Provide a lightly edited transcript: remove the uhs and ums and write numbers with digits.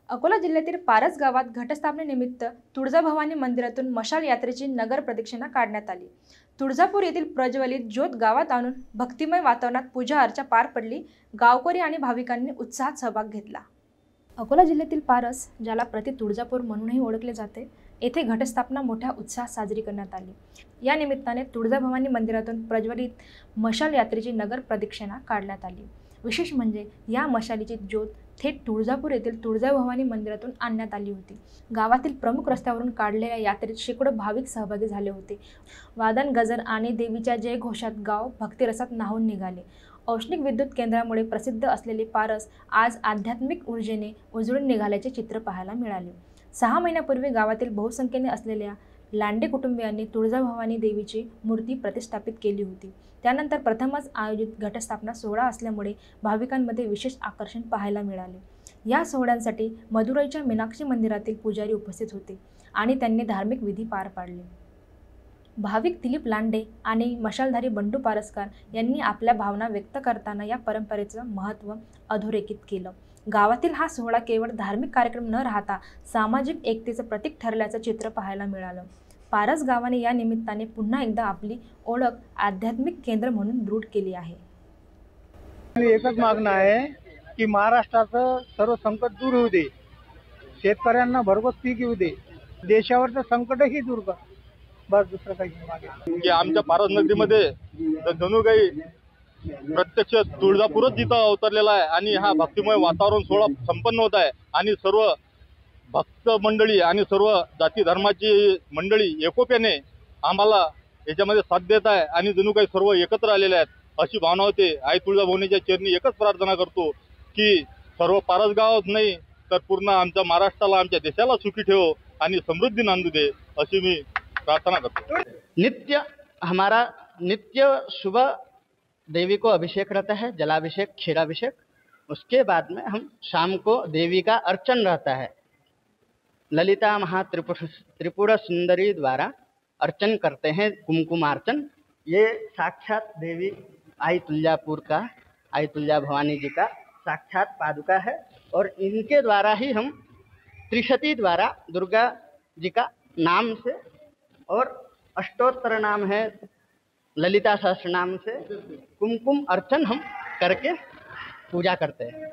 अकोला जिल्ह्यातील पारस गावात घटस्थापनेनिमित्त तुळजाभवानी मंदिरातून मशाल यात्रेची नगर प्रदक्षिणा काढण्यात आली। तुळजापूर येथील प्रज्वलित ज्योत गावात आणून भक्तिमय वातावरणात पूजा अर्चा पार पडली। गावकरी आणि भाविकांनी उत्साहात सहभाग घेतला। अकोला जिल्ह्यातील पारस, ज्याला प्रति तुळजापूर म्हणूनही ओळखले जाते, येथे घटस्थापना मोठ्या उत्साहात साजरी करण्यात आली। या निमित्ताने तुळजाभवानी मंदिरातून प्रज्वलित मशाल यात्रेची नगर प्रदक्षिणा काढण्यात आली। विशेष म्हणजे या मशालीची ज्योत थेट तुळजापूर येथील तुळजाभवानी मंदिरातून आणण्यात आली होती। गावातील प्रमुख रस्त्यावरून काढलेल्या यात्रेत शेकडो भाविक सहभागी झाले होते। वादन, गजर आणि देवीच्या जय घोषात गाव भक्तिरसात न्हाऊन निघाले। औष्णिक विद्युत केंद्रामुळे प्रसिद्ध असलेले पारस आज आध्यात्मिक ऊर्जेने उजळून निघाल्याचे चित्र पाहायला मिळाले। 6 महिन्यापूर्वी गावातील बहुसंख्येने असलेल्या लांडे कुटुंबियांनी तुळजाभवानी देवीची मूर्ती प्रतिष्ठापित केली होती। त्यानंतर प्रथमच आयोजित घटस्थापना सोहळा असल्यामुळे भाविकांमध्ये विशेष आकर्षण पाहायला मिळाले। या सोहळ्यासाठी मदुराईच्या मीनाक्षी मंदिरातील पुजारी उपस्थित होते आणि त्यांनी धार्मिक विधी पार पाडले। भाविक दिलीप लांडे आणि मशालधारी बंडू पारसकर यांनी आपल्या भावना व्यक्त करताना या परंपरेचं महत्त्व अधोरेखित केलं। गावातील हा सोहळा केवळ धार्मिक कार्यक्रम न राहता सामाजिक एकतेचं प्रतीक ठरल्याचं चित्र पाहायला मिळालं। पारस गावाने या निमित्ताने पुन्हा एकदा आपली ओळख आध्यात्मिक केंद्र म्हणून दृढ केली आहे। एकच मागणं आहे की महाराष्ट्राचं सर्व संकट दूर होऊ दे, शेतकऱ्यांना भरघोस पीक येऊ दे, देशावरचं संकटही दूर कर, बस दुसरं काही मागे की आमच्या पारस नगरीमध्ये जणू काही प्रत्यक्ष तुळजापूरच जिथं अवतरलेला आहे आणि हा भक्तिमय वातावरण सोहळा संपन्न होत आहे आणि सर्व भक्त मंडळी आणि सर्व जाती धर्माची मंडळी एकोप्याने आम्हाला याच्यामध्ये साथ देत आहे आणि जणू काही सर्व एकत्र आलेले आहेत अशी भावना होते। आई तुळजाभवानीच्या चरणी एकच प्रार्थना करतो की सर्व पारसगावच नाही तर पूर्ण आमच्या महाराष्ट्राला, आमच्या देशाला सुखी ठेव आणि समृद्धी नांदू दे अशी मी प्रार्थना करतो। हमारा नित्य सुबह देवी को अभिषेक रहता है, जलाभिषेक, क्षीराभिषेक। उसके बाद में हम शाम को देवी का अर्चन रहता है। ललिता त्रिपुरा सुंदरी द्वारा अर्चन करते हैं, कुमकुमार्चन। ये साक्षात देवी आई तुलजा भवानी जी का साक्षात पादुका है और इनके द्वारा ही हम त्रिशती द्वारा दुर्गा जी का नाम से और अष्टोत्तर नाम है ललिता सहस्त्र नाम से कुमकुम अर्चन हम करके पूजा करते हैं।